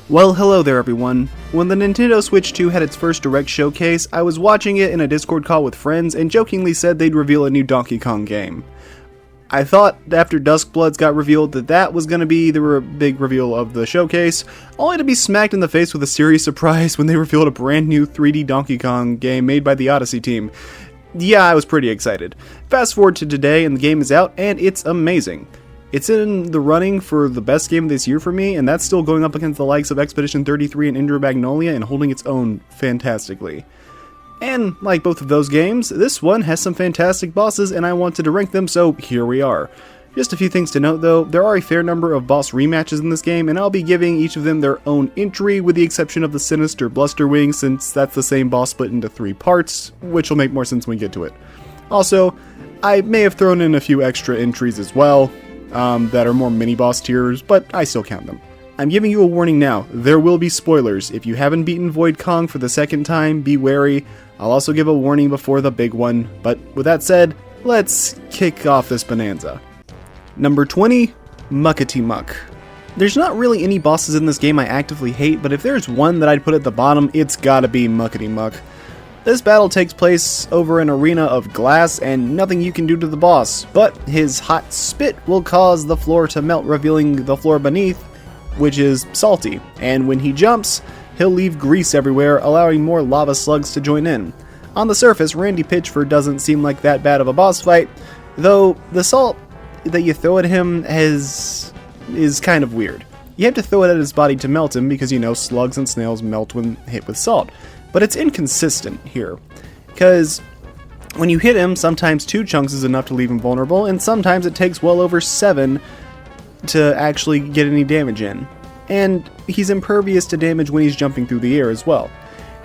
Well, hello there everyone. When the Nintendo Switch 2 had its first Direct showcase, I was watching it in a Discord call with friends and jokingly said they'd reveal a new Donkey Kong game. I thought after Duskbloods got revealed that was going to be the big reveal of the showcase, only to be smacked in the face with a serious surprise when they revealed a brand new 3D Donkey Kong game made by the Odyssey team. Yeah, I was pretty excited. Fast forward to today and the game is out and it's amazing. It's in the running for the best game of this year for me, and that's still going up against the likes of Expedition 33 and Indra Magnolia and holding its own fantastically. And like both of those games, this one has some fantastic bosses and I wanted to rank them, so here we are. Just a few things to note though, there are a fair number of boss rematches in this game and I'll be giving each of them their own entry with the exception of the Sinister Blusterwing since that's the same boss split into 3 parts, which will make more sense when we get to it. Also, I may have thrown in a few extra entries as well, that are more mini-boss tiers, but I still count them. I'm giving you a warning now, there will be spoilers. If you haven't beaten Void Kong for the second time, be wary. I'll also give a warning before the big one, but with that said, let's kick off this bonanza. Number 20, Muckety Muck. There's not really any bosses in this game I actively hate, but if there's one that I'd put at the bottom, it's gotta be Muckety Muck. This battle takes place over an arena of glass and nothing you can do to the boss, but his hot spit will cause the floor to melt, revealing the floor beneath, which is salty, and when he jumps, he'll leave grease everywhere, allowing more lava slugs to join in. On the surface, Randy Pitchford doesn't seem like that bad of a boss fight, though the salt that you throw at him is kind of weird. You have to throw it at his body to melt him because, you know, slugs and snails melt when hit with salt. But it's inconsistent here, because when you hit him, sometimes 2 chunks is enough to leave him vulnerable, and sometimes it takes well over 7 to actually get any damage in. And he's impervious to damage when he's jumping through the air as well.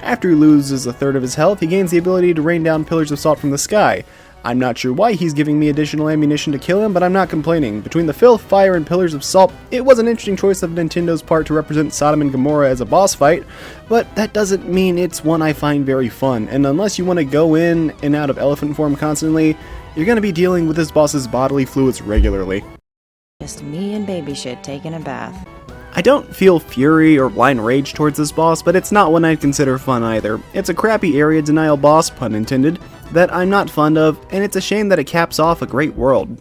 After he loses a third of his health, he gains the ability to rain down pillars of salt from the sky. I'm not sure why he's giving me additional ammunition to kill him, but I'm not complaining. Between the filth, fire, and pillars of salt, it was an interesting choice of Nintendo's part to represent Sodom and Gomorrah as a boss fight, but that doesn't mean it's one I find very fun, and unless you want to go in and out of elephant form constantly, you're going to be dealing with this boss's bodily fluids regularly. Just me and baby shit taking a bath. I don't feel fury or blind rage towards this boss, but it's not one I'd consider fun either. It's a crappy area denial boss, pun intended, that I'm not fond of, and it's a shame that it caps off a great world.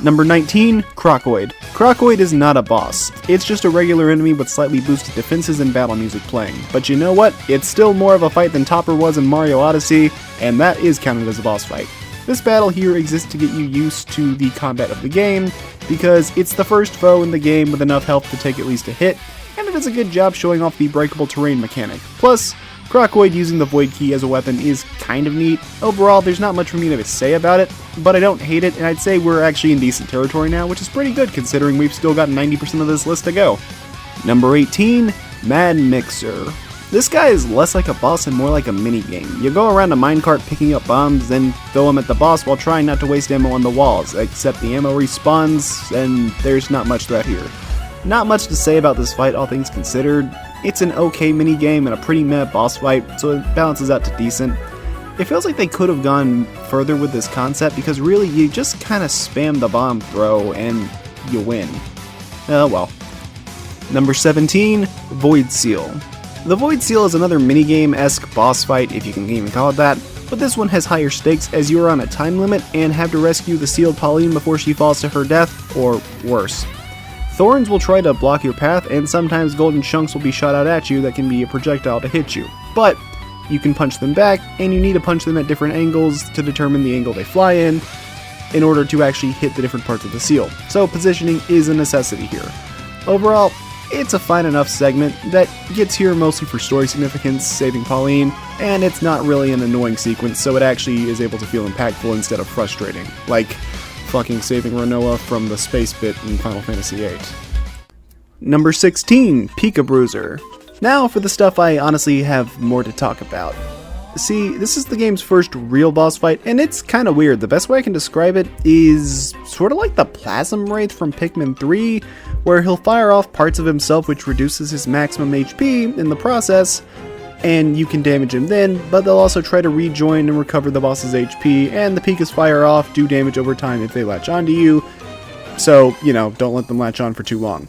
Number 19, Crocoid. Crocoid is not a boss. It's just a regular enemy with slightly boosted defenses and battle music playing. But you know what? It's still more of a fight than Topper was in Mario Odyssey, and that is counted as a boss fight. This battle here exists to get you used to the combat of the game, because it's the first foe in the game with enough health to take at least a hit, and it does a good job showing off the breakable terrain mechanic. Plus, Crocoid using the Void Key as a weapon is kind of neat. Overall, there's not much for me to say about it, but I don't hate it, and I'd say we're actually in decent territory now, which is pretty good considering we've still got 90% of this list to go. Number 18, Mad Mixer. This guy is less like a boss and more like a minigame. You go around a minecart picking up bombs, then throw them at the boss while trying not to waste ammo on the walls, except the ammo respawns, and there's not much threat here. Not much to say about this fight, all things considered. It's an okay minigame and a pretty meh boss fight, so it balances out to decent. It feels like they could have gone further with this concept, because really you just kind of spam the bomb throw and you win. Oh well. Number 17, Void Seal. The Void Seal is another minigame-esque boss fight, if you can even call it that, but this one has higher stakes as you are on a time limit and have to rescue the sealed Pauline before she falls to her death, or worse. Thorns will try to block your path, and sometimes golden chunks will be shot out at you that can be a projectile to hit you, but you can punch them back, and you need to punch them at different angles to determine the angle they fly in order to actually hit the different parts of the seal, so positioning is a necessity here. Overall, it's a fine enough segment that gets here mostly for story significance, saving Pauline, and it's not really an annoying sequence, so it actually is able to feel impactful instead of frustrating, like fucking saving Renoa from the space bit in Final Fantasy VIII. Number 16, Pika Bruiser. Now for the stuff I honestly have more to talk about. See, this is the game's first real boss fight, and it's kinda weird. The best way I can describe it is sorta like the Plasm Wraith from Pikmin 3, where he'll fire off parts of himself which reduces his maximum HP in the process, and you can damage him then, but they'll also try to rejoin and recover the boss's HP, and the Pikas fire off, do damage over time if they latch onto you, so, you know, don't let them latch on for too long.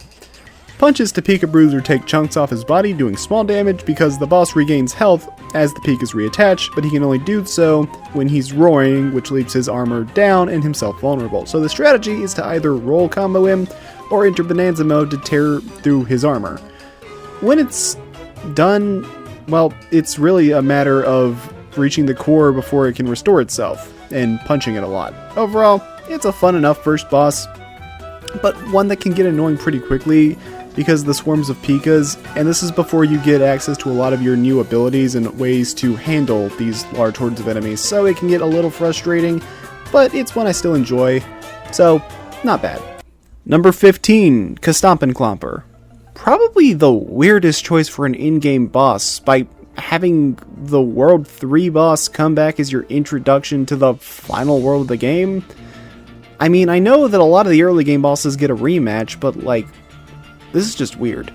Punches to Pika Bruiser take chunks off his body, doing small damage because the boss regains health as the Pikas reattach, but he can only do so when he's roaring, which leaves his armor down and himself vulnerable. So the strategy is to either roll combo him or enter Bananza mode to tear through his armor. When it's done, well, it's really a matter of reaching the core before it can restore itself, and punching it a lot. Overall, it's a fun enough first boss, but one that can get annoying pretty quickly because of the swarms of Pikas, and this is before you get access to a lot of your new abilities and ways to handle these large hordes of enemies, so it can get a little frustrating, but it's one I still enjoy, so not bad. Number 15, Kastompin' Clomper. Probably the weirdest choice for an in-game boss, by having the World 3 boss come back as your introduction to the final world of the game. I mean, I know that a lot of the early game bosses get a rematch, but like, this is just weird.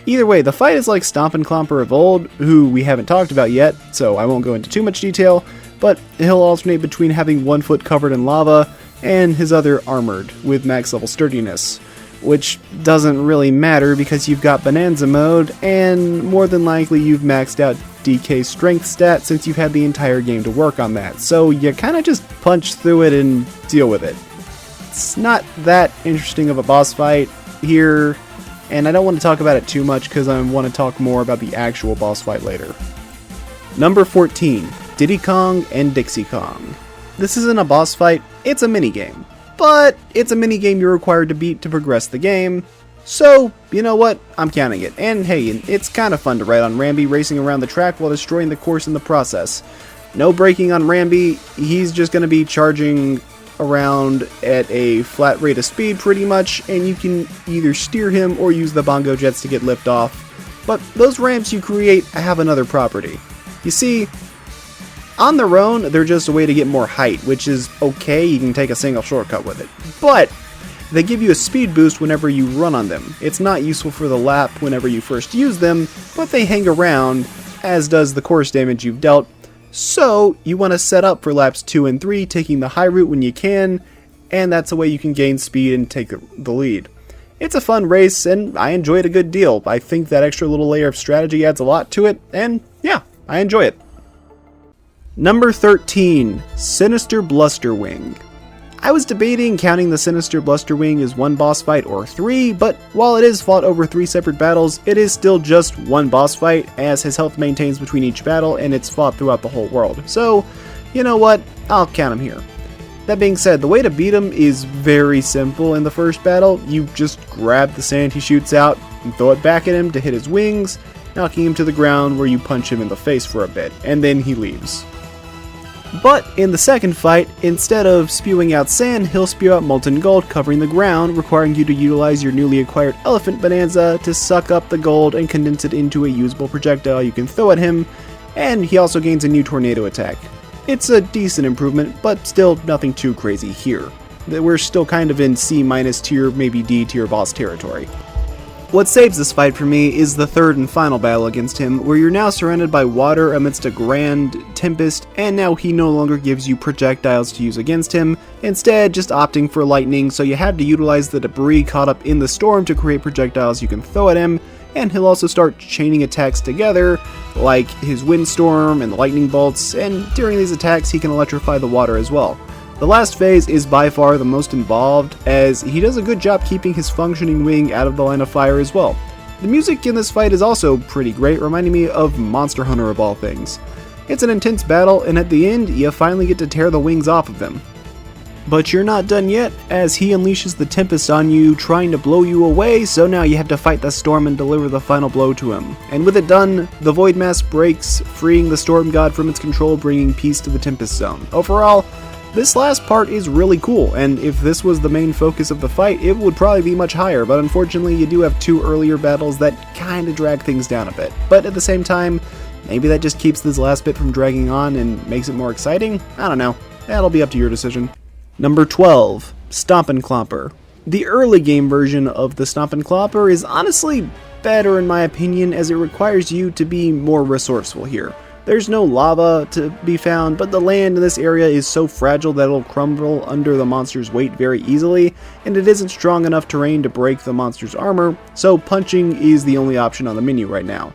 Either way, the fight is like Stompin' Clomper of old, who we haven't talked about yet, so I won't go into too much detail, but he'll alternate between having one foot covered in lava and his other armored, with max level sturdiness. Which doesn't really matter because you've got Bananza mode, and more than likely you've maxed out DK strength stat since you've had the entire game to work on that, so you kinda just punch through it and deal with it. It's not that interesting of a boss fight here, and I don't want to talk about it too much because I want to talk more about the actual boss fight later. Number 14, Diddy Kong and Dixie Kong. This isn't a boss fight, it's a minigame. But it's a minigame you're required to beat to progress the game, so you know what, I'm counting it. And hey, it's kind of fun to ride on Rambi, racing around the track while destroying the course in the process. No braking on Rambi, he's just going to be charging around at a flat rate of speed pretty much, and you can either steer him or use the bongo jets to get lift off. But those ramps you create have another property. You see, on their own, they're just a way to get more height, which is okay, you can take a single shortcut with it. But they give you a speed boost whenever you run on them. It's not useful for the lap whenever you first use them, but they hang around, as does the course damage you've dealt. So you want to set up for laps 2 and 3, taking the high route when you can, and that's a way you can gain speed and take the lead. It's a fun race, and I enjoy it a good deal. I think that extra little layer of strategy adds a lot to it, and yeah, I enjoy it. Number 13, Sinister Blusterwing. I was debating counting the Sinister Blusterwing as one boss fight or 3, but while it is fought over 3 separate battles, it is still just one boss fight, as his health maintains between each battle and it's fought throughout the whole world. So, you know what, I'll count him here. That being said, the way to beat him is very simple in the first battle. You just grab the sand he shoots out and throw it back at him to hit his wings, knocking him to the ground where you punch him in the face for a bit, and then he leaves. But in the second fight, instead of spewing out sand, he'll spew out molten gold covering the ground, requiring you to utilize your newly acquired Elephant Bananza to suck up the gold and condense it into a usable projectile you can throw at him, and he also gains a new tornado attack. It's a decent improvement, but still nothing too crazy here. We're still kind of in C- tier, maybe D tier boss territory. What saves this fight for me is the third and final battle against him, where you're now surrounded by water amidst a grand tempest, and now he no longer gives you projectiles to use against him, instead just opting for lightning, so you have to utilize the debris caught up in the storm to create projectiles you can throw at him, and he'll also start chaining attacks together, like his windstorm and the lightning bolts, and during these attacks he can electrify the water as well. The last phase is by far the most involved, as he does a good job keeping his functioning wing out of the line of fire as well. The music in this fight is also pretty great, reminding me of Monster Hunter of all things. It's an intense battle, and at the end, you finally get to tear the wings off of them. But you're not done yet, as he unleashes the Tempest on you, trying to blow you away, so now you have to fight the storm and deliver the final blow to him. And with it done, the Void Mask breaks, freeing the Storm God from its control, bringing peace to the Tempest Zone. Overall, this last part is really cool, and if this was the main focus of the fight, it would probably be much higher, but unfortunately you do have 2 earlier battles that kinda drag things down a bit. But at the same time, maybe that just keeps this last bit from dragging on and makes it more exciting? I don't know. That'll be up to your decision. Number 12, Stompin' Clomper. The early game version of the Stompin' Clomper is honestly better in my opinion, as it requires you to be more resourceful here. There's no lava to be found, but the land in this area is so fragile that it'll crumble under the monster's weight very easily, and it isn't strong enough terrain to break the monster's armor, so punching is the only option on the menu right now.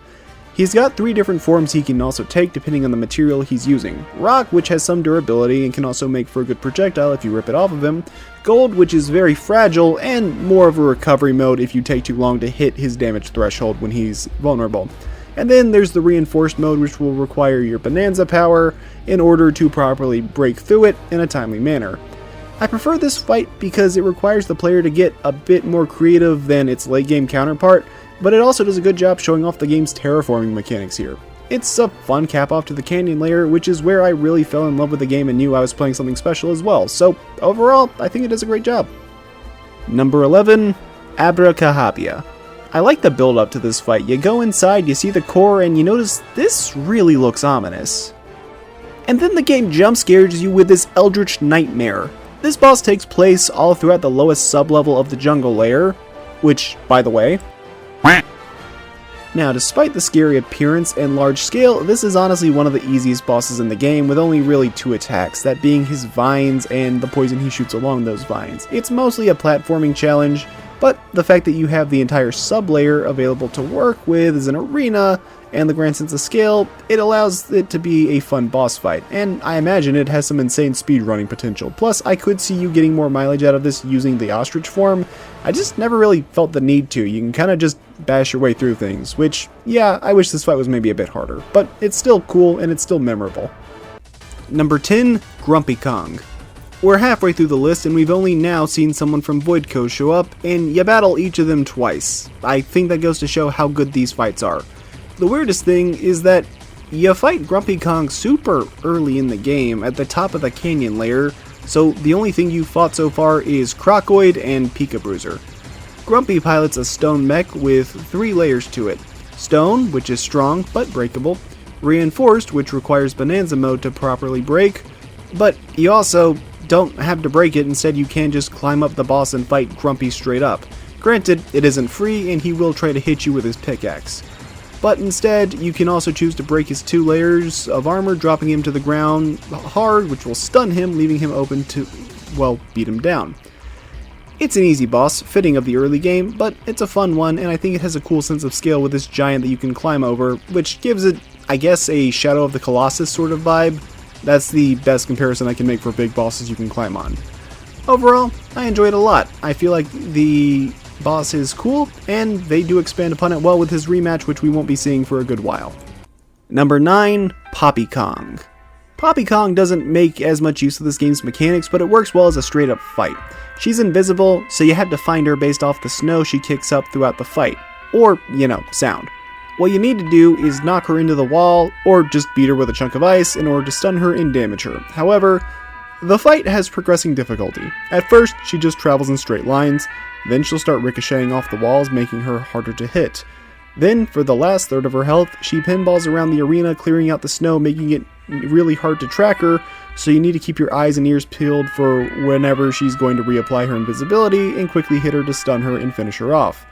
He's got 3 different forms he can also take depending on the material he's using. Rock, which has some durability and can also make for a good projectile if you rip it off of him. Gold, which is very fragile and more of a recovery mode if you take too long to hit his damage threshold when he's vulnerable. And then there's the reinforced mode, which will require your Bananza power in order to properly break through it in a timely manner. I prefer this fight because it requires the player to get a bit more creative than its late game counterpart, but it also does a good job showing off the game's terraforming mechanics here. It's a fun cap off to the canyon layer, which is where I really fell in love with the game and knew I was playing something special as well, so overall, I think it does a great job. Number 11, Abracadabra. I like the build up to this fight. You go inside, you see the core, and you notice this really looks ominous. And then the game jump scares you with this Eldritch Nightmare. This boss takes place all throughout the lowest sublevel of the jungle layer, which, by the way, now, despite the scary appearance and large scale, this is honestly one of the easiest bosses in the game with only really 2 attacks, that being his vines and the poison he shoots along those vines. It's mostly a platforming challenge, but the fact that you have the entire sub-layer available to work with as an arena and the grand sense of scale, it allows it to be a fun boss fight, and I imagine it has some insane speedrunning potential. Plus, I could see you getting more mileage out of this using the ostrich form. I just never really felt the need to. You can kind of just bash your way through things, which, yeah, I wish this fight was maybe a bit harder, but it's still cool and it's still memorable. Number 10, Grumpy Kong. We're halfway through the list and we've only now seen someone from Void Coast show up, and you battle each of them twice. I think that goes to show how good these fights are. The weirdest thing is that you fight Grumpy Kong super early in the game at the top of the canyon layer, so the only thing you fought so far is Crocoid and Pika Bruiser. Grumpy pilots a stone mech with 3 layers to it. Stone, which is strong but breakable. Reinforced, which requires Bananza mode to properly break, but you also don't have to break it, instead you can just climb up the boss and fight Grumpy straight up. Granted, it isn't free and he will try to hit you with his pickaxe. But instead, you can also choose to break his 2 layers of armor, dropping him to the ground hard, which will stun him, leaving him open to, well, beat him down. It's an easy boss, fitting of the early game, but it's a fun one, and I think it has a cool sense of scale with this giant that you can climb over, which gives it, I guess, a Shadow of the Colossus sort of vibe. That's the best comparison I can make for big bosses you can climb on. Overall, I enjoyed it a lot. I feel like the boss is cool, and they do expand upon it well with his rematch, which we won't be seeing for a good while. Number 9, Poppy Kong. Poppy Kong doesn't make as much use of this game's mechanics, but it works well as a straight up fight. She's invisible, so you have to find her based off the snow she kicks up throughout the fight. Or, sound. What you need to do is knock her into the wall, or just beat her with a chunk of ice in order to stun her and damage her. However, the fight has progressing difficulty. At first, she just travels in straight lines, then she'll start ricocheting off the walls, making her harder to hit. Then, for the last third of her health, she pinballs around the arena, clearing out the snow, making it really hard to track her, so you need to keep your eyes and ears peeled for whenever she's going to reapply her invisibility and quickly hit her to stun her and finish her off.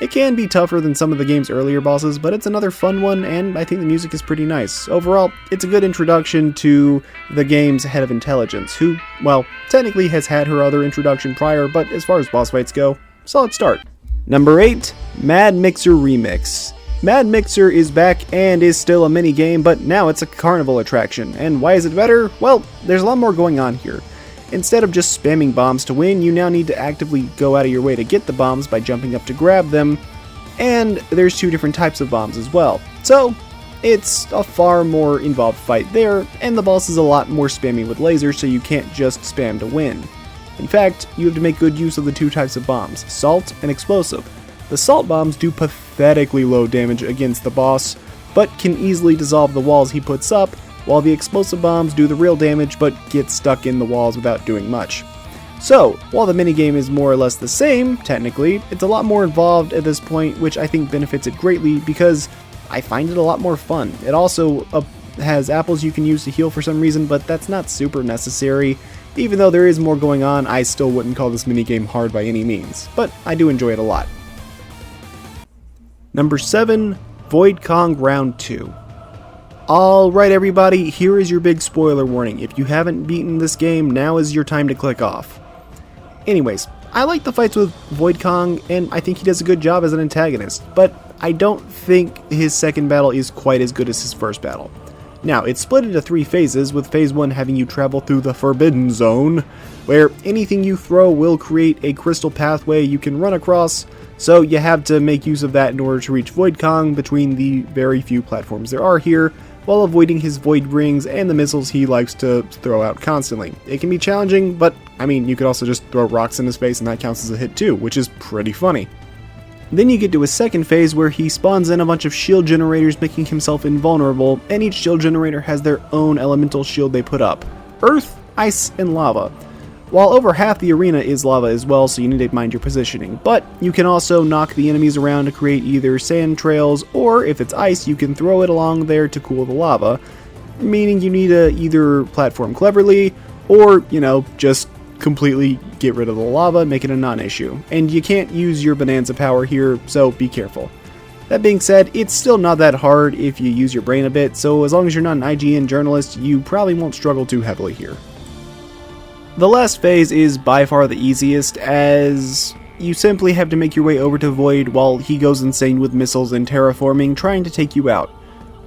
It can be tougher than some of the game's earlier bosses, but it's another fun one, and I think the music is pretty nice. Overall, it's a good introduction to the game's Head of Intelligence, who, well, technically has had her other introduction prior, but as far as boss fights go, solid start. Number 8, Mad Mixer Remix. Mad Mixer is back and is still a mini-game, but now it's a carnival attraction. And why is it better? Well, there's a lot more going on here. Instead of just spamming bombs to win, you now need to actively go out of your way to get the bombs by jumping up to grab them, and there's 2 different types of bombs as well. So, it's a far more involved fight there, and the boss is a lot more spammy with lasers, so you can't just spam to win. In fact, you have to make good use of the 2 types of bombs, salt and explosive. The salt bombs do pathetically low damage against the boss, but can easily dissolve the walls he puts up, while the explosive bombs do the real damage but get stuck in the walls without doing much. So, while the minigame is more or less the same, technically, it's a lot more involved at this point, which I think benefits it greatly because I find it a lot more fun. It also has apples you can use to heal for some reason, but that's not super necessary. Even though there is more going on, I still wouldn't call this minigame hard by any means, but I do enjoy it a lot. Number 7, Void Kong Round 2. Alright everybody, here is your big spoiler warning. If you haven't beaten this game, now is your time to click off. Anyways, I like the fights with Void Kong, and I think he does a good job as an antagonist, but I don't think his second battle is quite as good as his first battle. Now, it's split into 3 phases, with phase 1 having you travel through the Forbidden Zone, where anything you throw will create a crystal pathway you can run across, so you have to make use of that in order to reach Void Kong between the very few platforms there are here, while avoiding his void rings and the missiles he likes to throw out constantly. It can be challenging, but I mean, you could also just throw rocks in his face and that counts as a hit too, which is pretty funny. Then you get to his second phase where he spawns in a bunch of shield generators, making himself invulnerable, and each shield generator has their own elemental shield they put up: earth, ice, and lava. While over half the arena is lava as well, so you need to mind your positioning, but you can also knock the enemies around to create either sand trails, or if it's ice, you can throw it along there to cool the lava, meaning you need to either platform cleverly, or, just completely get rid of the lava, make it a non-issue. And you can't use your Bananza power here, so be careful. That being said, it's still not that hard if you use your brain a bit, so as long as you're not an IGN journalist, you probably won't struggle too heavily here. The last phase is by far the easiest, as you simply have to make your way over to Void while he goes insane with missiles and terraforming, trying to take you out.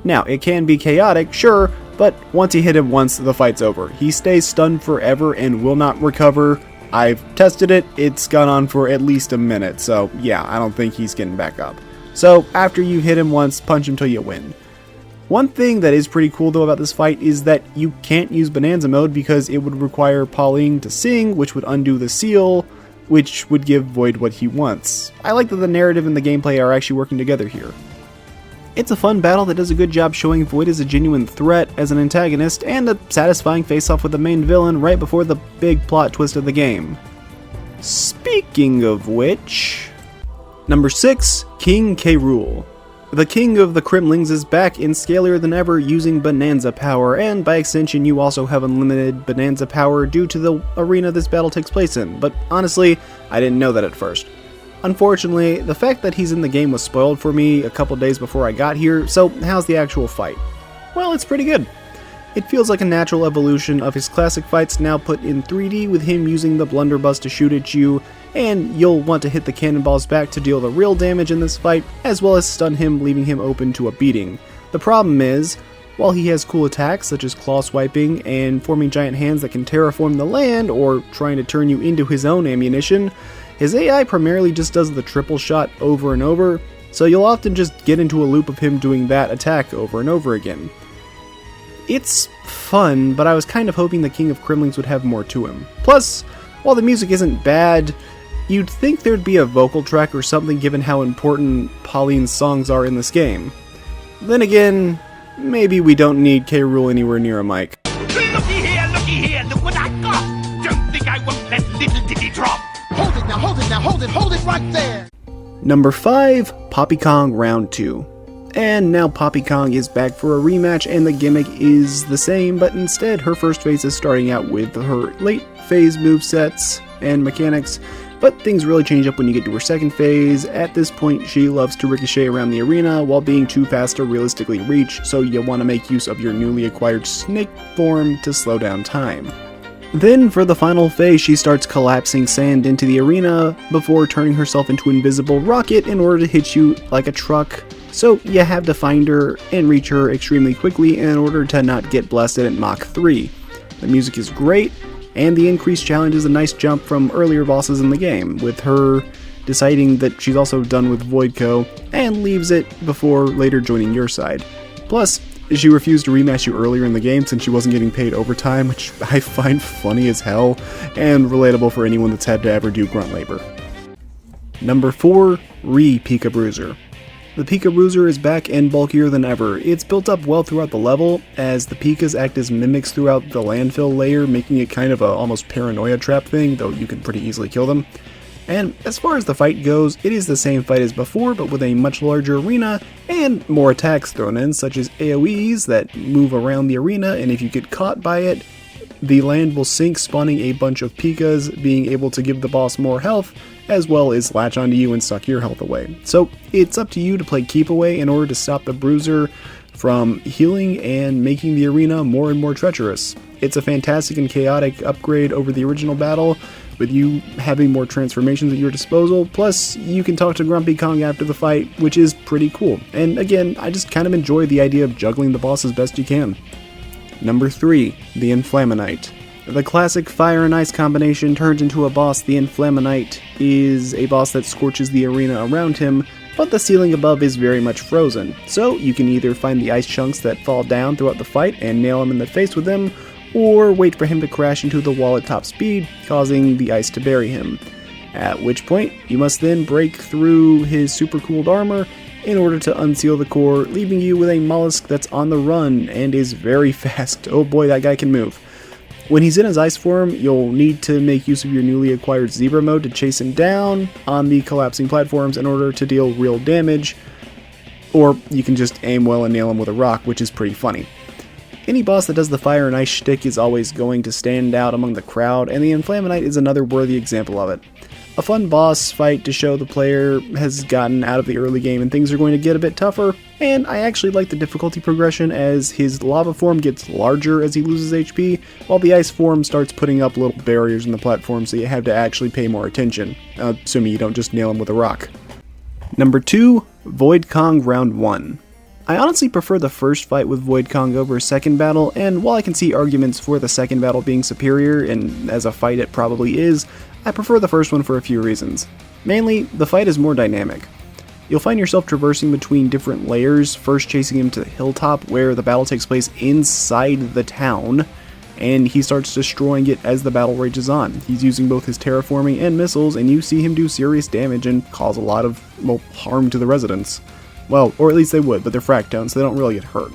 Now, it can be chaotic, sure, but once you hit him once, the fight's over. He stays stunned forever and will not recover. I've tested it, it's gone on for at least a minute, so yeah, I don't think he's getting back up. So, after you hit him once, punch him till you win. One thing that is pretty cool though about this fight is that you can't use Bananza mode because it would require Pauline to sing, which would undo the seal, which would give Void what he wants. I like that the narrative and the gameplay are actually working together here. It's a fun battle that does a good job showing Void as a genuine threat as an antagonist, and a satisfying face-off with the main villain right before the big plot twist of the game. Speaking of which... Number 6, King K. Rool. The King of the Kremlings is back in scalier than ever using Bananza power, and by extension you also have unlimited Bananza power due to the arena this battle takes place in, but honestly, I didn't know that at first. Unfortunately, the fact that he's in the game was spoiled for me a couple days before I got here, so how's the actual fight? Well, it's pretty good. It feels like a natural evolution of his classic fights now put in 3D with him using the blunderbuss to shoot at you, and you'll want to hit the cannonballs back to deal the real damage in this fight, as well as stun him, leaving him open to a beating. The problem is, while he has cool attacks such as claw swiping and forming giant hands that can terraform the land or trying to turn you into his own ammunition, his AI primarily just does the triple shot over and over, so you'll often just get into a loop of him doing that attack over and over again. It's fun, but I was kind of hoping the King of Kremlings would have more to him. Plus, while the music isn't bad, you'd think there'd be a vocal track or something given how important Pauline's songs are in this game. Then again, maybe we don't need K. Rool anywhere near a mic. Looky here, look what I got! Don't think I won't let little Diddy drop! Hold it now, hold it now, hold it right there! Number 5, Poppy Kong Round 2. And now Poppy Kong is back for a rematch, and the gimmick is the same, but instead her first phase is starting out with her late phase movesets and mechanics, but things really change up when you get to her second phase. At this point, she loves to ricochet around the arena while being too fast to realistically reach, so you'll want to make use of your newly acquired snake form to slow down time. Then, for the final phase, she starts collapsing sand into the arena before turning herself into an invisible rocket in order to hit you like a truck. So you have to find her and reach her extremely quickly in order to not get blasted at Mach 3. The music is great, and the increased challenge is a nice jump from earlier bosses in the game, with her deciding that she's also done with Voidco, and leaves it before later joining your side. Plus, she refused to rematch you earlier in the game since she wasn't getting paid overtime, which I find funny as hell, and relatable for anyone that's had to ever do grunt labor. Number 4, Pika Bruiser. The Pika Bruiser is back and bulkier than ever. It's built up well throughout the level, as the Pikas act as mimics throughout the landfill layer, making it kind of a almost paranoia trap thing, though you can pretty easily kill them. And as far as the fight goes, it is the same fight as before, but with a much larger arena, and more attacks thrown in, such as AoEs that move around the arena, and if you get caught by it, the land will sink, spawning a bunch of Pikas, being able to give the boss more health, as well as latch onto you and suck your health away. So it's up to you to play keep away in order to stop the Bruiser from healing and making the arena more and more treacherous. It's a fantastic and chaotic upgrade over the original battle, with you having more transformations at your disposal, plus you can talk to Grumpy Kong after the fight, which is pretty cool. And again, I just kind of enjoy the idea of juggling the boss as best you can. Number 3, the Inflaminite. The classic fire and ice combination turns into a boss. The Inflaminite is a boss that scorches the arena around him, but the ceiling above is very much frozen. So you can either find the ice chunks that fall down throughout the fight and nail him in the face with them, or wait for him to crash into the wall at top speed, causing the ice to bury him. At which point, you must then break through his super cooled armor in order to unseal the core, leaving you with a mollusk that's on the run and is very fast. Oh boy, that guy can move. When he's in his ice form, you'll need to make use of your newly acquired zebra mode to chase him down on the collapsing platforms in order to deal real damage, or you can just aim well and nail him with a rock, which is pretty funny. Any boss that does the fire and ice shtick is always going to stand out among the crowd, and the Inflaminite is another worthy example of it. A fun boss fight to show the player has gotten out of the early game and things are going to get a bit tougher, and I actually like the difficulty progression as his lava form gets larger as he loses HP, while the ice form starts putting up little barriers in the platform so you have to actually pay more attention, assuming you don't just nail him with a rock. Number 2, Void Kong Round 1. I honestly prefer the first fight with Void Kong over second battle, and while I can see arguments for the second battle being superior, and as a fight it probably is, I prefer the first one for a few reasons. Mainly, the fight is more dynamic. You'll find yourself traversing between different layers, first chasing him to the hilltop where the battle takes place inside the town, and he starts destroying it as the battle rages on. He's using both his terraforming and missiles, and you see him do serious damage and cause a lot of, well, harm to the residents. Well, or at least they would, but they're fractone, so they don't really get hurt.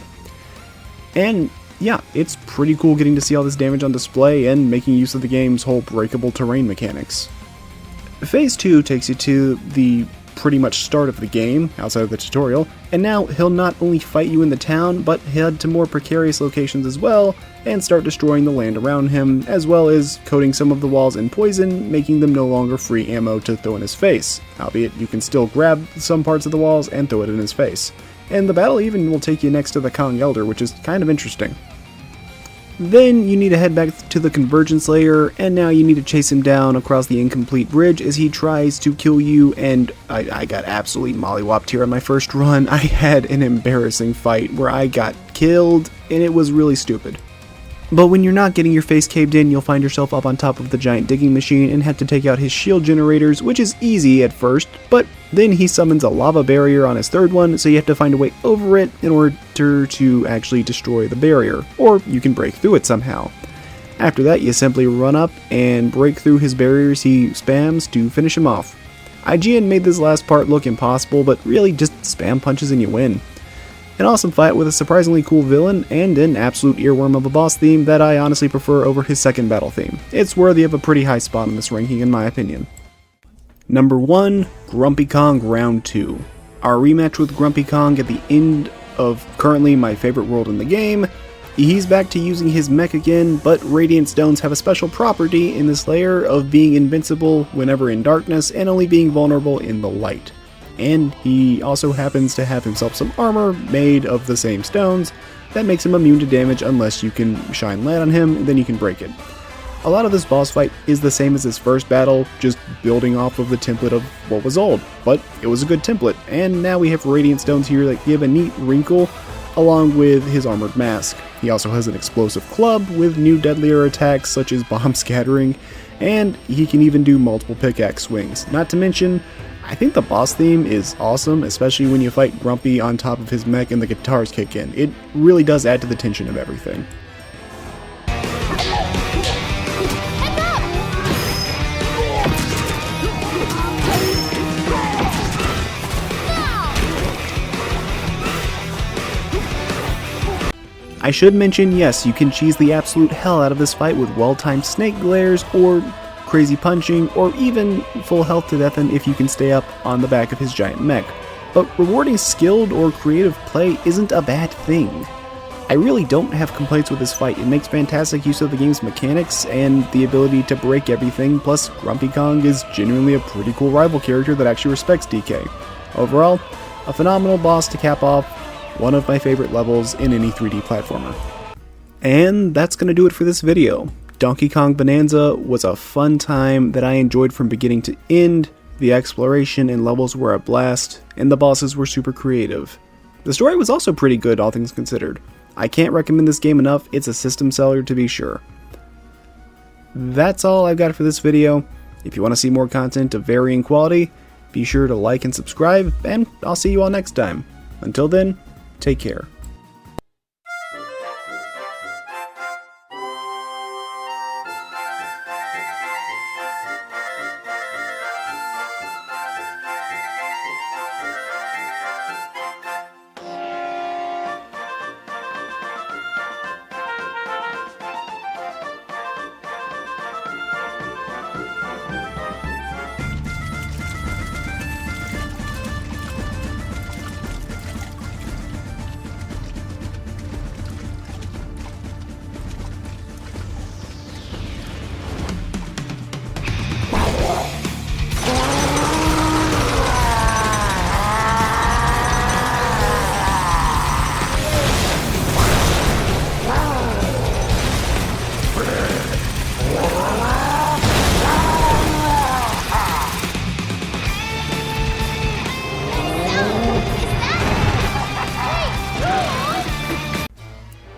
And yeah, it's pretty cool getting to see all this damage on display and making use of the game's whole breakable terrain mechanics. Phase 2 takes you to the pretty much start of the game, outside of the tutorial, and now he'll not only fight you in the town, but head to more precarious locations as well, and start destroying the land around him, as well as coating some of the walls in poison, making them no longer free ammo to throw in his face, albeit you can still grab some parts of the walls and throw it in his face. And the battle even will take you next to the Kong Elder, which is kind of interesting. Then you need to head back to the Convergence layer, and now you need to chase him down across the incomplete bridge as he tries to kill you, and I got absolutely mollywopped here on my first run. I had an embarrassing fight where I got killed, and it was really stupid. But when you're not getting your face caved in, you'll find yourself up on top of the giant digging machine and have to take out his shield generators, which is easy at first, but then he summons a lava barrier on his third one, so you have to find a way over it in order to actually destroy the barrier, or you can break through it somehow. After that, you simply run up and break through his barriers he spams to finish him off. IGN made this last part look impossible, but really just spam punches and you win. An awesome fight with a surprisingly cool villain and an absolute earworm of a boss theme that I honestly prefer over his second battle theme. It's worthy of a pretty high spot in this ranking in my opinion. Number 1, Grumpy Kong Round 2. Our rematch with Grumpy Kong at the end of currently my favorite world in the game. He's back to using his mech again, but Radiant Stones have a special property in this layer of being invincible whenever in darkness and only being vulnerable in the light. And he also happens to have himself some armor made of the same stones that makes him immune to damage unless you can shine light on him, and then you can break it. A lot of this boss fight is the same as his first battle, just building off of the template of what was old, but it was a good template, and now we have Radiant Stones here that give a neat wrinkle along with his armored mask. He also has an explosive club with new deadlier attacks such as bomb scattering, and he can even do multiple pickaxe swings. Not to mention, I think the boss theme is awesome, especially when you fight Grumpy on top of his mech and the guitars kick in. It really does add to the tension of everything. I should mention, yes, you can cheese the absolute hell out of this fight with well-timed snake glares, or crazy punching, or even full health to death if you can stay up on the back of his giant mech. But rewarding skilled or creative play isn't a bad thing. I really don't have complaints with this fight. It makes fantastic use of the game's mechanics and the ability to break everything, plus Grumpy Kong is genuinely a pretty cool rival character that actually respects DK. Overall, a phenomenal boss to cap off one of my favorite levels in any 3D platformer. And that's going to do it for this video. Donkey Kong Bonanza was a fun time that I enjoyed from beginning to end. The exploration and levels were a blast, and the bosses were super creative. The story was also pretty good, all things considered. I can't recommend this game enough, it's a system seller to be sure. That's all I've got for this video. If you want to see more content of varying quality, be sure to like and subscribe, and I'll see you all next time. Until then, take care.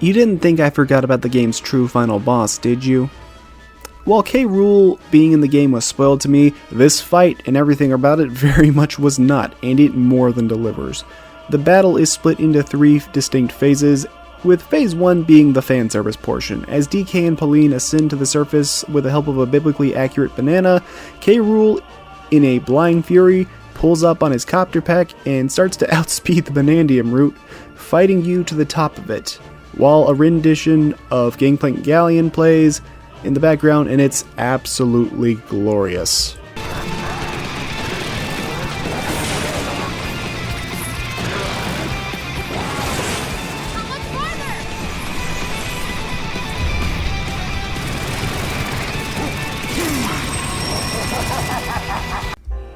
You didn't think I forgot about the game's true final boss, did you? While K. Rool being in the game was spoiled to me, this fight and everything about it very much was not, and it more than delivers. The battle is split into 3 distinct phases, with phase 1 being the fan service portion. As DK and Pauline ascend to the surface with the help of a biblically accurate banana, K. Rool, in a blind fury, pulls up on his copter pack and starts to outspeed the Banandium route, fighting you to the top of it, while a rendition of Gangplank Galleon plays in the background, and it's absolutely glorious.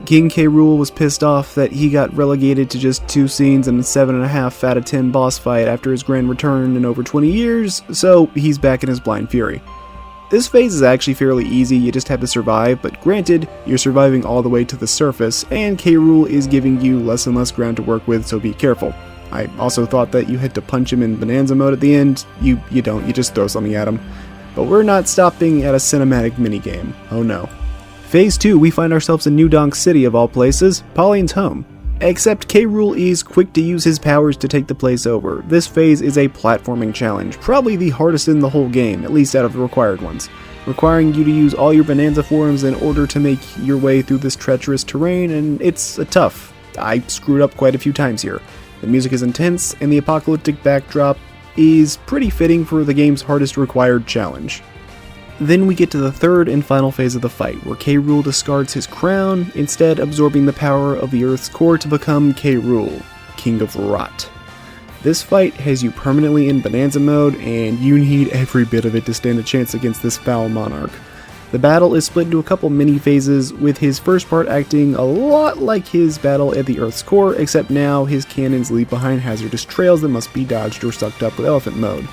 King K. Rool was pissed off that he got relegated to just 2 scenes and a 7.5 out of 10 boss fight after his grand return in over 20 years, so he's back in his blind fury. This phase is actually fairly easy, you just have to survive, but granted, you're surviving all the way to the surface, and K. Rool is giving you less and less ground to work with, so be careful. I also thought that you had to punch him in Bananza mode at the end. You don't, you just throw something at him. But we're not stopping at a cinematic minigame, oh no. Phase 2, we find ourselves in New Donk City of all places, Pauline's home. Except K. Rool is quick to use his powers to take the place over. This phase is a platforming challenge, probably the hardest in the whole game, at least out of the required ones, requiring you to use all your Bananza forms in order to make your way through this treacherous terrain, and it's tough. I screwed up quite a few times here. The music is intense, and the apocalyptic backdrop is pretty fitting for the game's hardest required challenge. Then we get to the third and final phase of the fight, where K. Rool discards his crown, instead absorbing the power of the Earth's core to become K. Rool, King of Rot. This fight has you permanently in Bananza mode, and you need every bit of it to stand a chance against this foul monarch. The battle is split into a couple mini phases, with his first part acting a lot like his battle at the Earth's core, except now his cannons leave behind hazardous trails that must be dodged or sucked up with elephant mode.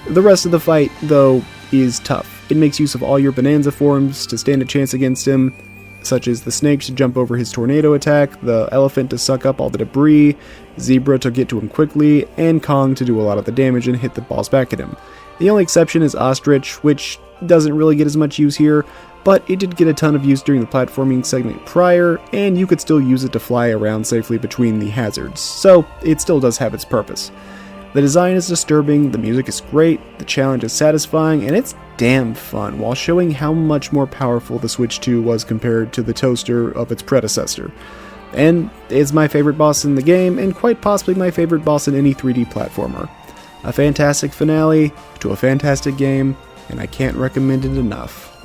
The rest of the fight, though, is tough. It makes use of all your Bananza forms to stand a chance against him, such as the snake to jump over his tornado attack, the elephant to suck up all the debris, Zebra to get to him quickly, and Kong to do a lot of the damage and hit the balls back at him. The only exception is Ostrich, which doesn't really get as much use here, but it did get a ton of use during the platforming segment prior, and you could still use it to fly around safely between the hazards, so it still does have its purpose. The design is disturbing, the music is great, the challenge is satisfying, and it's damn fun, while showing how much more powerful the Switch 2 was compared to the toaster of its predecessor. And is my favorite boss in the game, and quite possibly my favorite boss in any 3D platformer. A fantastic finale to a fantastic game, and I can't recommend it enough.